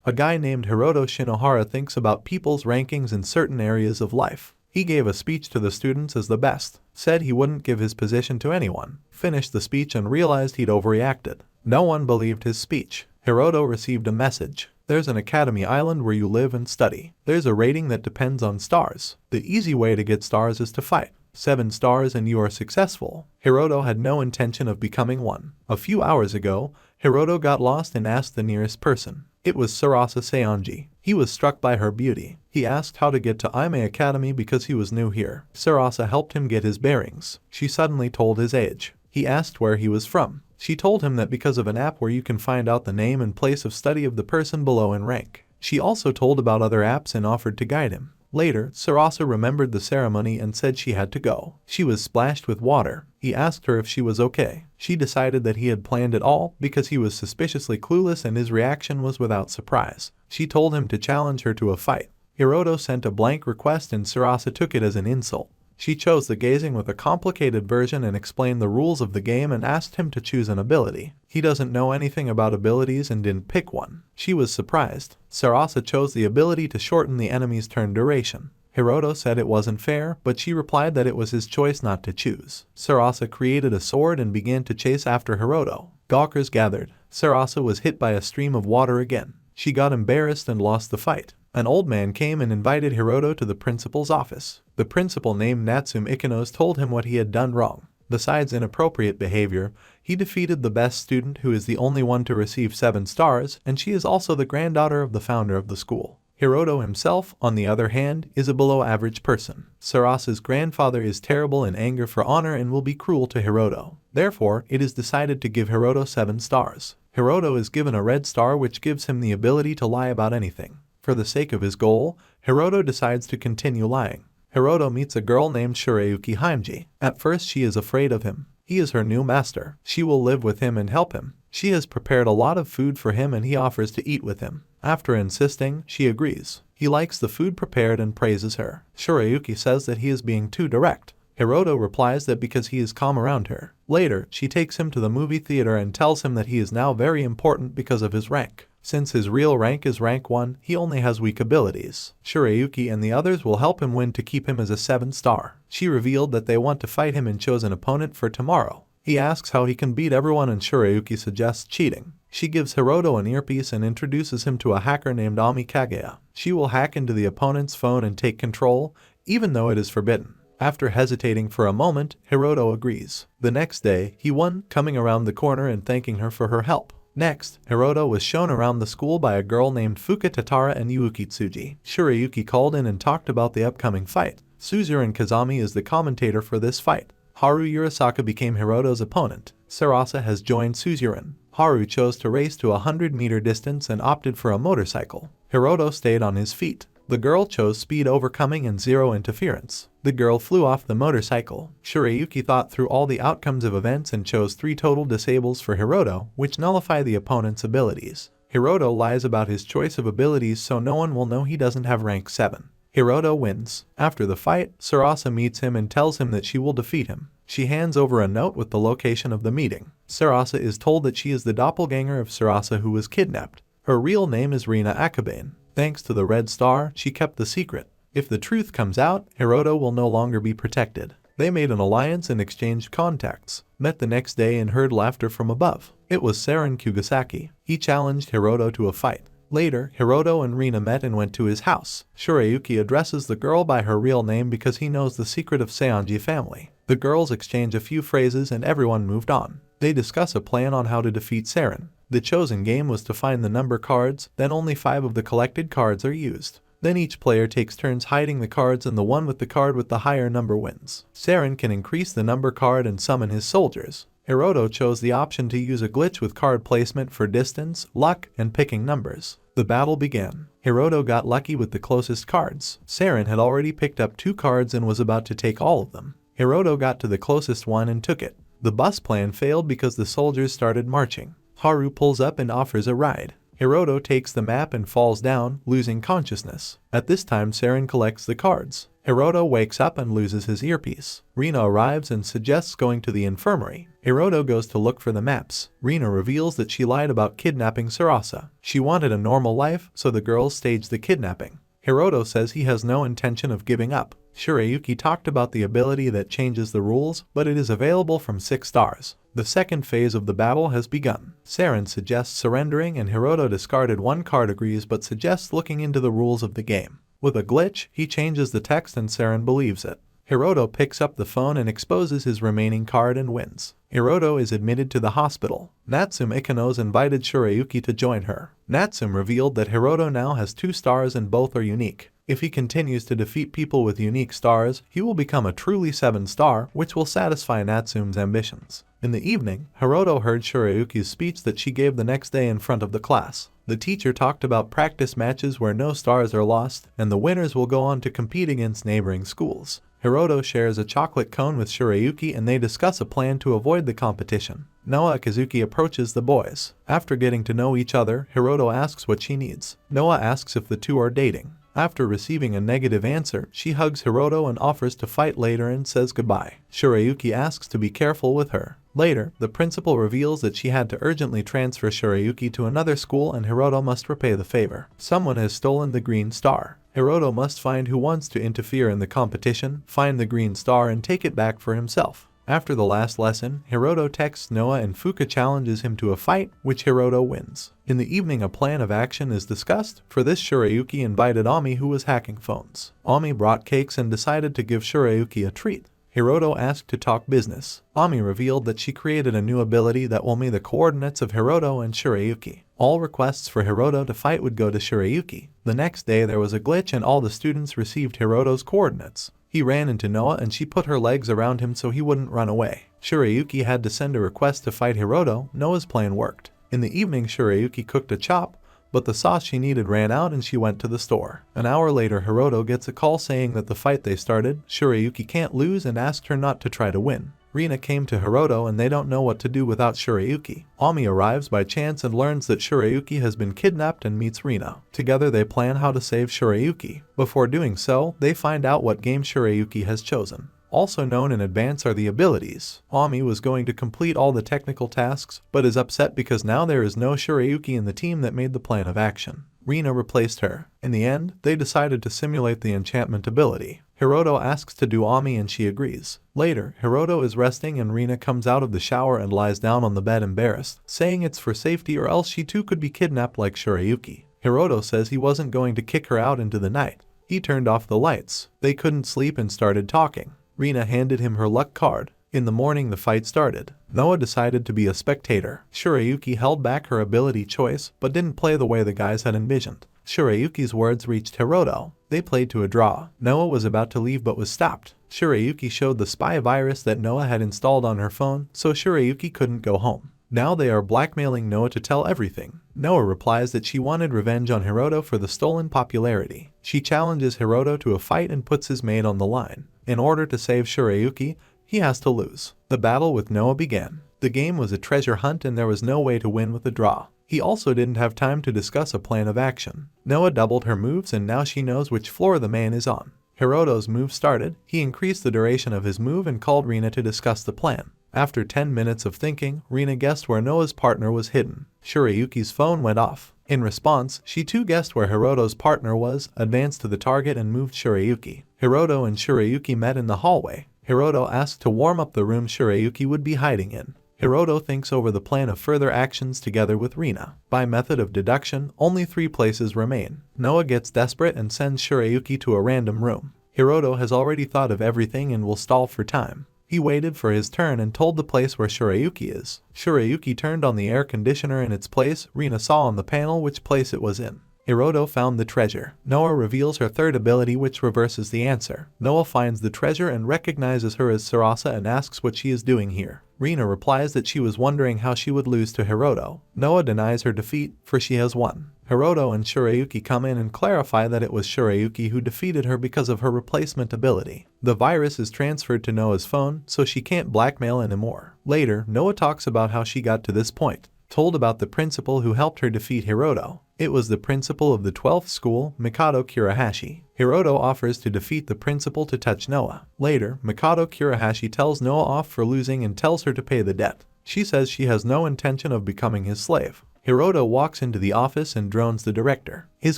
A guy named Hiroto Shinohara thinks about people's rankings in certain areas of life. He gave a speech to the students as the best, said he wouldn't give his position to anyone, finished the speech and realized he'd overreacted. No one believed his speech. Hiroto received a message. There's an academy island where you live and study. There's a rating that depends on stars. The easy way to get stars is to fight. 7 stars and you are successful. Hiroto had no intention of becoming one. A few hours ago, Hiroto got lost and asked the nearest person. It was Sarasu Saionji. He was struck by her beauty. He asked how to get to Ime Academy because he was new here. Sarasu helped him get his bearings. She suddenly told his age. He asked where he was from. She told him that because of an app where you can find out the name and place of study of the person below in rank. She also told about other apps and offered to guide him. Later, Sarasu remembered the ceremony and said she had to go. She was splashed with water. He asked her if she was okay. She decided that he had planned it all because he was suspiciously clueless and his reaction was without surprise. She told him to challenge her to a fight. Hiroto sent a blank request and Sarasu took it as an insult. She chose the gazing with a complicated version and explained the rules of the game and asked him to choose an ability. He doesn't know anything about abilities and didn't pick one. She was surprised. Sarasu chose the ability to shorten the enemy's turn duration. Hiroto said it wasn't fair, but she replied that it was his choice not to choose. Sarasu created a sword and began to chase after Hiroto. Gawkers gathered. Sarasu was hit by a stream of water again. She got embarrassed and lost the fight. An old man came and invited Hiroto to the principal's office. The principal named Natsume Ikanos told him what he had done wrong. Besides inappropriate behavior, he defeated the best student who is the only one to receive 7 stars, and she is also the granddaughter of the founder of the school. Hiroto himself, on the other hand, is a below-average person. Sarasu's grandfather is terrible in anger for honor and will be cruel to Hiroto. Therefore, it is decided to give Hiroto 7 stars. Hiroto is given a red star which gives him the ability to lie about anything. For the sake of his goal, Hiroto decides to continue lying. Hiroto meets a girl named Schirayuki Himeji. At first she is afraid of him. He is her new master. She will live with him and help him. She has prepared a lot of food for him and he offers to eat with him. After insisting, she agrees. He likes the food prepared and praises her. Schirayuki says that he is being too direct. Hiroto replies that because he is calm around her. Later, she takes him to the movie theater and tells him that he is now very important because of his rank. Since his real rank is rank 1, he only has weak abilities. Schirayuki and the others will help him win to keep him as a 7 star. She revealed that they want to fight him and chose an opponent for tomorrow. He asks how he can beat everyone and Schirayuki suggests cheating. She gives Hiroto an earpiece and introduces him to a hacker named Ami Kaguya. She will hack into the opponent's phone and take control, even though it is forbidden. After hesitating for a moment, Hiroto agrees. The next day, he won, coming around the corner and thanking her for her help. Next, Hiroto was shown around the school by a girl named Fuka Tatara and Yuuki Tsuji. Schirayuki called in and talked about the upcoming fight. Suzuru Kazami is the commentator for this fight. Haru Urasaka became Hiroto's opponent. Sarasu has joined Suzuru. Haru chose to race to a 100-meter distance and opted for a motorcycle. Hiroto stayed on his feet. The girl chose speed overcoming and zero interference. The girl flew off the motorcycle. Schirayuki thought through all the outcomes of events and chose 3 total disables for Hiroto, which nullify the opponent's abilities. Hiroto lies about his choice of abilities so no one will know he doesn't have rank 7. Hiroto wins. After the fight, Sarasu meets him and tells him that she will defeat him. She hands over a note with the location of the meeting. Sarasu is told that she is the doppelganger of Sarasu who was kidnapped. Her real name is Rina Akabane. Thanks to the red star, she kept the secret. If the truth comes out, Hiroto will no longer be protected. They made an alliance and exchanged contacts. Met the next day and heard laughter from above. It was Saren Kugasaki. He challenged Hiroto to a fight. Later, Hiroto and Rina met and went to his house. Schirayuki addresses the girl by her real name because he knows the secret of Saionji family. The girls exchange a few phrases and everyone moved on. They discuss a plan on how to defeat Saren. The chosen game was to find the number cards, then only 5 of the collected cards are used. Then each player takes turns hiding the cards and the one with the card with the higher number wins. Saren can increase the number card and summon his soldiers. Hiroto chose the option to use a glitch with card placement for distance, luck, and picking numbers. The battle began. Hiroto got lucky with the closest cards. Saren had already picked up 2 cards and was about to take all of them. Hiroto got to the closest one and took it. The bus plan failed because the soldiers started marching. Haru pulls up and offers a ride. Hiroto takes the map and falls down, losing consciousness. At this time Saren collects the cards. Hiroto wakes up and loses his earpiece. Rina arrives and suggests going to the infirmary. Hiroto goes to look for the maps. Rina reveals that she lied about kidnapping Sarasu. She wanted a normal life, so the girls staged the kidnapping. Hiroto says he has no intention of giving up. Schirayuki talked about the ability that changes the rules, but it is available from 6 stars. The second phase of the battle has begun. Saren suggests surrendering and Hiroto discarded 1 card, agrees but suggests looking into the rules of the game. With a glitch, he changes the text and Saren believes it. Hiroto picks up the phone and exposes his remaining card and wins. Hiroto is admitted to the hospital. Natsume Ikanos invited Schirayuki to join her. Natsume revealed that Hiroto now has 2 stars and both are unique. If he continues to defeat people with unique stars, he will become a truly 7-star, which will satisfy Natsume's ambitions. In the evening, Hiroto heard Schirayuki's speech that she gave the next day in front of the class. The teacher talked about practice matches where no stars are lost, and the winners will go on to compete against neighboring schools. Hiroto shares a chocolate cone with Schirayuki and they discuss a plan to avoid the competition. Noa Kazuki approaches the boys. After getting to know each other, Hiroto asks what she needs. Noa asks if the two are dating. After receiving a negative answer, she hugs Hiroto and offers to fight later and says goodbye. Schirayuki asks to be careful with her. Later, the principal reveals that she had to urgently transfer Schirayuki to another school and Hiroto must repay the favor. Someone has stolen the green star. Hiroto must find who wants to interfere in the competition, find the green star and take it back for himself. After the last lesson, Hiroto texts Noa and Fuka challenges him to a fight, which Hiroto wins. In the evening a plan of action is discussed. For this Schirayuki invited Ami, who was hacking phones. Ami brought cakes and decided to give Schirayuki a treat. Hiroto asked to talk business. Ami revealed that she created a new ability that will mean the coordinates of Hiroto and Schirayuki. All requests for Hiroto to fight would go to Schirayuki. The next day there was a glitch and all the students received Hiroto's coordinates. He ran into Noa and she put her legs around him so he wouldn't run away. Schirayuki had to send a request to fight Hiroto. Noa's plan worked. In the evening Schirayuki cooked a chop, but the sauce she needed ran out and she went to the store. An hour later Hiroto gets a call saying that the fight they started, Schirayuki can't lose and asked her not to try to win. Rina came to Hiroto and they don't know what to do without Schirayuki. Ami arrives by chance and learns that Schirayuki has been kidnapped and meets Rina. Together they plan how to save Schirayuki. Before doing so, they find out what game Schirayuki has chosen. Also known in advance are the abilities. Ami was going to complete all the technical tasks, but is upset because now there is no Schirayuki in the team that made the plan of action. Rina replaced her. In the end, they decided to simulate the enchantment ability. Hiroto asks to do Ami and she agrees. Later, Hiroto is resting and Rina comes out of the shower and lies down on the bed embarrassed, saying it's for safety or else she too could be kidnapped like Schirayuki. Hiroto says he wasn't going to kick her out into the night. He turned off the lights. They couldn't sleep and started talking. Rina handed him her luck card. In the morning the fight started. Noa decided to be a spectator. Schirayuki held back her ability choice, but didn't play the way the guys had envisioned. Schirayuki's words reached Hiroto. They played to a draw. Noa was about to leave but was stopped. Schirayuki showed the spy virus that Noa had installed on her phone, so Schirayuki couldn't go home. Now they are blackmailing Noa to tell everything. Noa replies that she wanted revenge on Hiroto for the stolen popularity. She challenges Hiroto to a fight and puts his maid on the line. In order to save Schirayuki, he has to lose. The battle with Noa began. The game was a treasure hunt and there was no way to win with a draw. He also didn't have time to discuss a plan of action. Noa doubled her moves and now she knows which floor the man is on. Hiroto's move started. He increased the duration of his move and called Rina to discuss the plan. After 10 minutes of thinking, Rina guessed where Noa's partner was hidden. Schirayuki's phone went off. In response, she too guessed where Hiroto's partner was, advanced to the target and moved Schirayuki. Hiroto and Schirayuki met in the hallway. Hiroto asked to warm up the room Schirayuki would be hiding in. Hiroto thinks over the plan of further actions together with Rina. By method of deduction, only 3 places remain. Noa gets desperate and sends Schirayuki to a random room. Hiroto has already thought of everything and will stall for time. He waited for his turn and told the place where Schirayuki is. Schirayuki turned on the air conditioner in its place. Rina saw on the panel which place it was in. Hiroto found the treasure. Noa reveals her third ability which reverses the answer. Noa finds the treasure and recognizes her as Sarasu and asks what she is doing here. Rina replies that she was wondering how she would lose to Hiroto. Noa denies her defeat, for she has won. Hiroto and Schirayuki come in and clarify that it was Schirayuki who defeated her because of her replacement ability. The virus is transferred to Noa's phone, so she can't blackmail anymore. Later, Noa talks about how she got to this point. told about the principal who helped her defeat Hiroto. It was the principal of the 12th school, Mikado Kurahashi. Hiroto offers to defeat the principal to touch Noa. Later, Mikado Kurahashi tells Noa off for losing and tells her to pay the debt. She says she has no intention of becoming his slave. Hiroto walks into the office and drones the director. His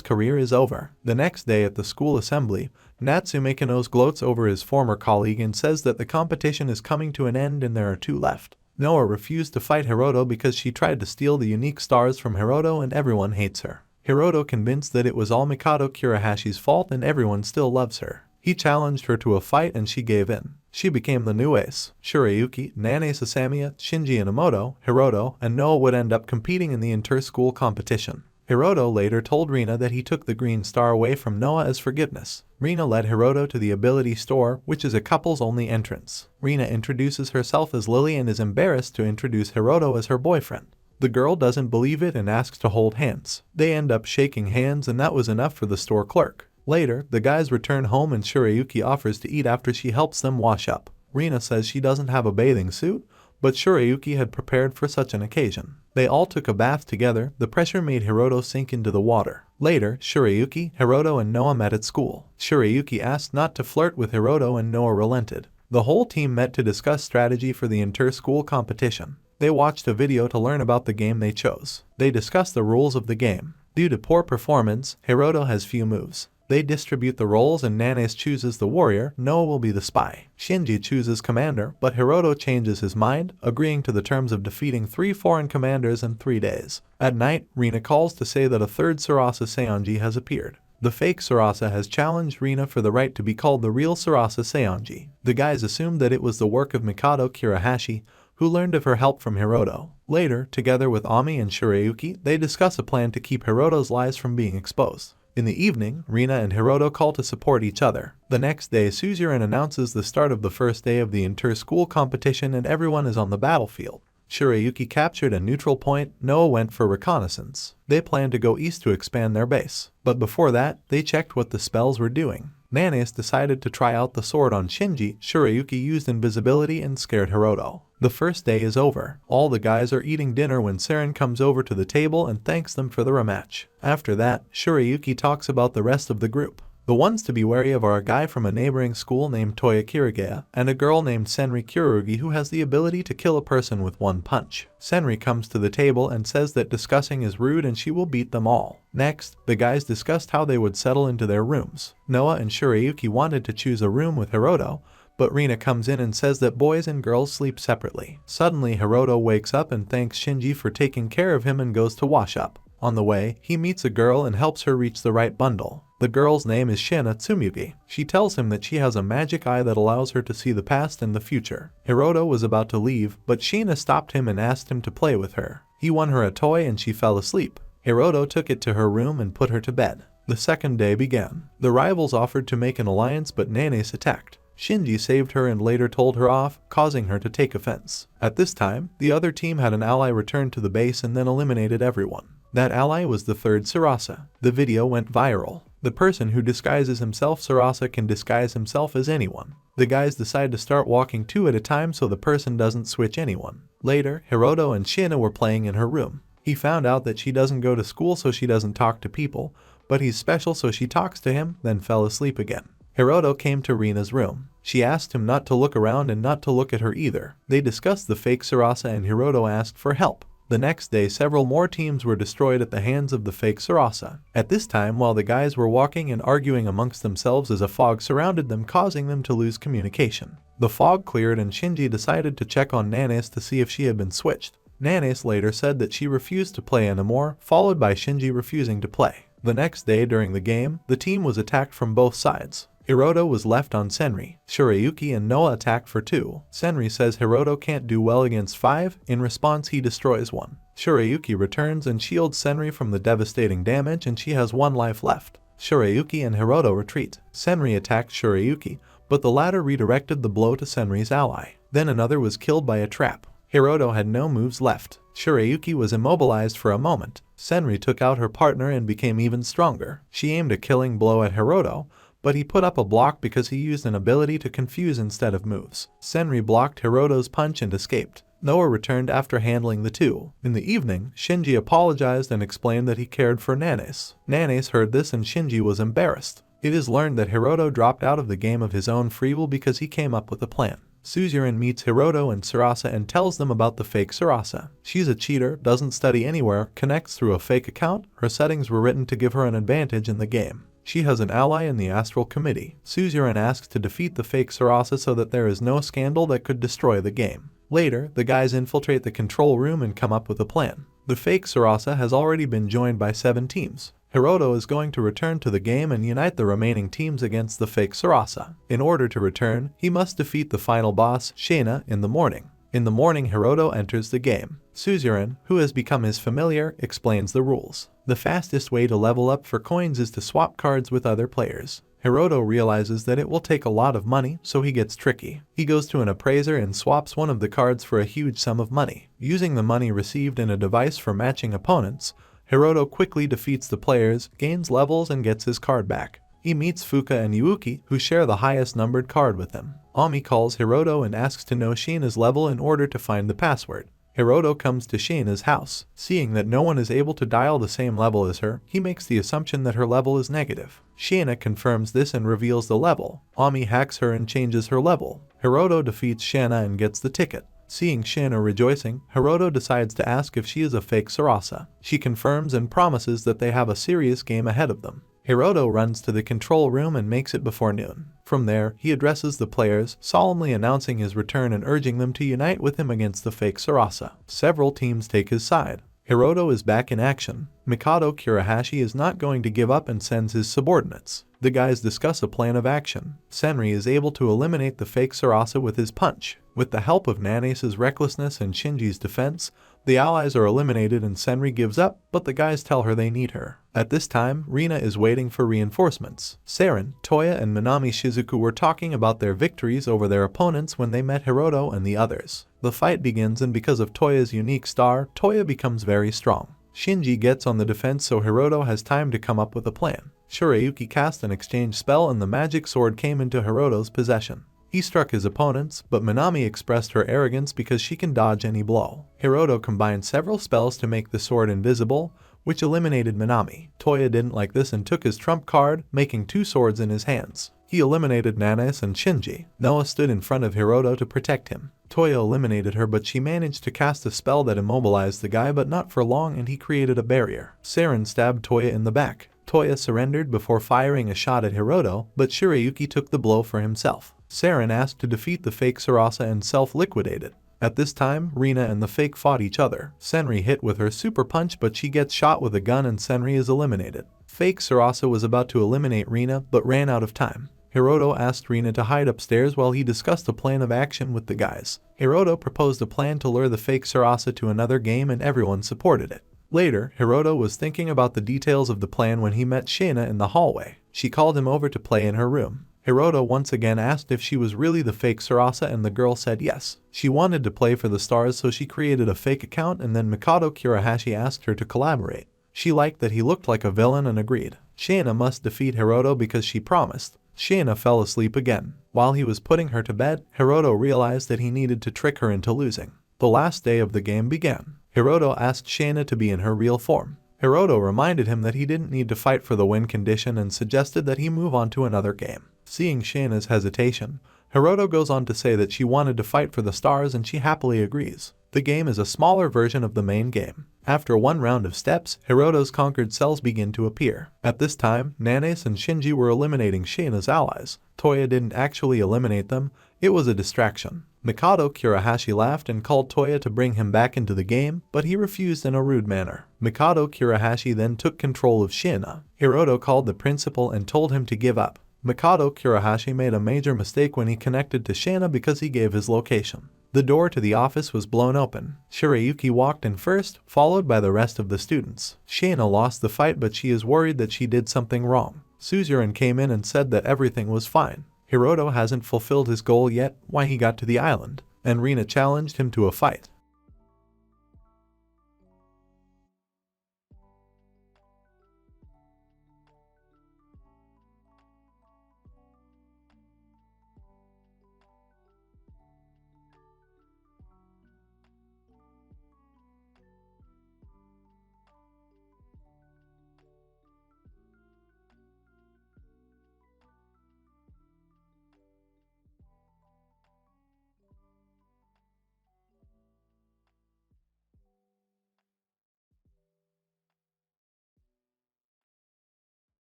career is over. The next day at the school assembly, Natsume Kano's gloats over his former colleague and says that the competition is coming to an end and there are 2 left. Noa refused to fight Hiroto because she tried to steal the unique stars from Hiroto and everyone hates her. Hiroto convinced that it was all Mikado Kurahashi's fault and everyone still loves her. He challenged her to a fight and she gave in. She became the new ace. Schirayuki, Nane Sasamiya, Shinji Inamoto, Hiroto, and Noa would end up competing in the inter-school competition. Hiroto later told Rina that he took the green star away from Noa as forgiveness. Rina led Hiroto to the ability store, which is a couples-only entrance. Rina introduces herself as Lily and is embarrassed to introduce Hiroto as her boyfriend. The girl doesn't believe it and asks to hold hands. They end up shaking hands and that was enough for the store clerk. Later, the guys return home and Schirayuki offers to eat after she helps them wash up. Rina says she doesn't have a bathing suit, but Schirayuki had prepared for such an occasion. They all took a bath together. The pressure made Hiroto sink into the water. Later, Schirayuki, Hiroto and Noa met at school. Schirayuki asked not to flirt with Hiroto and Noa relented. The whole team met to discuss strategy for the inter-school competition. They watched a video to learn about the game they chose. They discussed the rules of the game. Due to poor performance, Hiroto has few moves. They distribute the roles and Nanes chooses the warrior, Noa will be the spy. Shinji chooses commander, but Hiroto changes his mind, agreeing to the terms of defeating 3 foreign commanders in 3 days. At night, Rina calls to say that a 3rd Sarasu Saionji has appeared. The fake Sarasu has challenged Rina for the right to be called the real Sarasu Saionji. The guys assumed that it was the work of Mikado Kurahashi, who learned of her help from Hiroto. Later, together with Ami and Schirayuki, they discuss a plan to keep Hiroto's lies from being exposed. In the evening, Rina and Hiroto call to support each other. The next day, Suzerain announces the start of the first day of the inter-school competition and everyone is on the battlefield. Schirayuki captured a neutral point. Noa went for reconnaissance. They planned to go east to expand their base. But before that, they checked what the spells were doing. Nanes decided to try out the sword on Shinji. Schirayuki used invisibility and scared Hiroto. The first day is over. All the guys are eating dinner when Saren comes over to the table and thanks them for the rematch. After that, Schirayuki talks about the rest of the group. The ones to be wary of are a guy from a neighboring school named Toya Kirigaya and a girl named Senri Kurugi who has the ability to kill a person with 1 punch. Senri comes to the table and says that discussing is rude and she will beat them all. Next, the guys discussed how they would settle into their rooms. Noa and Schirayuki wanted to choose a room with Hiroto, but Rina comes in and says that boys and girls sleep separately. Suddenly, Hiroto wakes up and thanks Shinji for taking care of him and goes to wash up. On the way, he meets a girl and helps her reach the right bundle. The girl's name is Shina Tsumugi. She tells him that she has a magic eye that allows her to see the past and the future. Hiroto was about to leave, but Shina stopped him and asked him to play with her. He won her a toy and she fell asleep. Hiroto took it to her room and put her to bed. The second day began. The rivals offered to make an alliance but Nanes attacked. Shinji saved her and later told her off, causing her to take offense. At this time, the other team had an ally return to the base and then eliminated everyone. That ally was the 3rd Sarasu. The video went viral. The person who disguises himself Sarasu can disguise himself as anyone. The guys decide to start walking 2 at a time so the person doesn't switch anyone. Later, Hiroto and Shina were playing in her room. He found out that she doesn't go to school so she doesn't talk to people, but he's special so she talks to him, then fell asleep again. Hiroto came to Rina's room. She asked him not to look around and not to look at her either. They discussed the fake Sarasu and Hiroto asked for help. The next day, several more teams were destroyed at the hands of the fake Sarasu. At this time, while the guys were walking and arguing amongst themselves as a fog surrounded them, causing them to lose communication. The fog cleared and Shinji decided to check on Nanes to see if she had been switched. Nanes later said that she refused to play anymore, followed by Shinji refusing to play. The next day during the game, the team was attacked from both sides. Hiroto was left on Senri. Schirayuki and Noa attacked for 2. Senri says Hiroto can't do well against 5. In response, he destroys 1. Schirayuki returns and shields Senri from the devastating damage and she has 1 life left. Schirayuki and Hiroto retreat. Senri attacked Schirayuki, but the latter redirected the blow to Senri's ally. Then another was killed by a trap. Hiroto had no moves left. Schirayuki was immobilized for a moment. Senri took out her partner and became even stronger. She aimed a killing blow at Hiroto, but he put up a block because he used an ability to confuse instead of moves. Senri blocked Hiroto's punch and escaped. Noah returned after handling the two. In the evening, Shinji apologized and explained that he cared for Nanes. Nanes heard this and Shinji was embarrassed. It is learned that Hiroto dropped out of the game of his own free will because he came up with a plan. Suzerain meets Hiroto and Sarasa and tells them about the fake Sarasa. She's a cheater, doesn't study anywhere, connects through a fake account. Her settings were written to give her an advantage in the game. She has an ally in the Astral Committee. Suzerain asks to defeat the fake Sarasa so that there is no scandal that could destroy the game. Later, the guys infiltrate the control room and come up with a plan. The fake Sarasa has already been joined by 7 teams. Hiroto is going to return to the game and unite the remaining teams against the fake Sarasa. In order to return, he must defeat the final boss, Shana, in the morning. In the morning, Hiroto enters the game. Suzerain, who has become his familiar, explains the rules. The fastest way to level up for coins is to swap cards with other players. Hiroto realizes that it will take a lot of money, so he gets tricky. He goes to an appraiser and swaps one of the cards for a huge sum of money. Using the money received in a device for matching opponents, Hiroto quickly defeats the players, gains levels, and gets his card back. He meets Fuka and Yuuki, who share the highest numbered card with him. Ami calls Hiroto and asks to know Shina's level in order to find the password. Hiroto comes to Shina's house. Seeing that no one is able to dial the same level as her, he makes the assumption that her level is negative. Shina confirms this and reveals the level. Ami hacks her and changes her level. Hiroto defeats Shana and gets the ticket. Seeing Shana rejoicing, Hiroto decides to ask if she is a fake Sarasa. She confirms and promises that they have a serious game ahead of them. Hiroto runs to the control room and makes it before noon. From there, he addresses the players, solemnly announcing his return and urging them to unite with him against the fake Sarasa. Several teams take his side. Hiroto is back in action. Mikado Kurahashi is not going to give up and sends his subordinates. The guys discuss a plan of action. Senri is able to eliminate the fake Sarasa with his punch. With the help of Nane's recklessness and Shinji's defense, the allies are eliminated and Senri gives up, but the guys tell her they need her. At this time, Rina is waiting for reinforcements. Saren, Toya, and Minami Shizuku were talking about their victories over their opponents when they met Hiroto and the others. The fight begins and because of Toya's unique star, Toya becomes very strong. Shinji gets on the defense so Hiroto has time to come up with a plan. Schirayuki cast an exchange spell and the magic sword came into Hiroto's possession. He struck his opponents, but Minami expressed her arrogance because she can dodge any blow. Hiroto combined several spells to make the sword invisible, which eliminated Minami. Toya didn't like this and took his trump card, making 2 swords in his hands. He eliminated Nanes and Shinji. Noah stood in front of Hiroto to protect him. Toya eliminated her, but she managed to cast a spell that immobilized the guy, but not for long, and he created a barrier. Saren stabbed Toya in the back. Toya surrendered before firing a shot at Hiroto, but Schirayuki took the blow for himself. Saren asked to defeat the fake Sarasa and self-liquidated. At this time, Rina and the fake fought each other. Senri hit with her super punch, but she gets shot with a gun and Senri is eliminated. Fake Sarasa was about to eliminate Rina, but ran out of time. Hiroto asked Rina to hide upstairs while he discussed a plan of action with the guys. Hiroto proposed a plan to lure the fake Sarasa to another game and everyone supported it. Later, Hiroto was thinking about the details of the plan when he met Shana in the hallway. She called him over to play in her room. Hiroto once again asked if she was really the fake Sarasa and the girl said yes. She wanted to play for the stars so she created a fake account and then Mikado Kurahashi asked her to collaborate. She liked that he looked like a villain and agreed. Shana must defeat Hiroto because she promised. Shana fell asleep again. While he was putting her to bed, Hiroto realized that he needed to trick her into losing. The last day of the game began. Hiroto asked Shana to be in her real form. Hiroto reminded him that he didn't need to fight for the win condition and suggested that he move on to another game. Seeing Shana's hesitation, Hiroto goes on to say that she wanted to fight for the stars and she happily agrees. The game is a smaller version of the main game. After one round of steps, Hiroto's conquered cells begin to appear. At this time, Nanes and Shinji were eliminating Shana's allies. Toya didn't actually eliminate them, it was a distraction. Mikado Kurahashi laughed and called Toya to bring him back into the game, but he refused in a rude manner. Mikado Kurahashi then took control of Shana. Hiroto called the principal and told him to give up. Mikado Kurahashi made a major mistake when he connected to Shana because he gave his location. The door to the office was blown open. Schirayuki walked in first, followed by the rest of the students. Shana lost the fight, but she is worried that she did something wrong. Suzerain came in and said that everything was fine. Hiroto hasn't fulfilled his goal yet, why he got to the island, and Rina challenged him to a fight.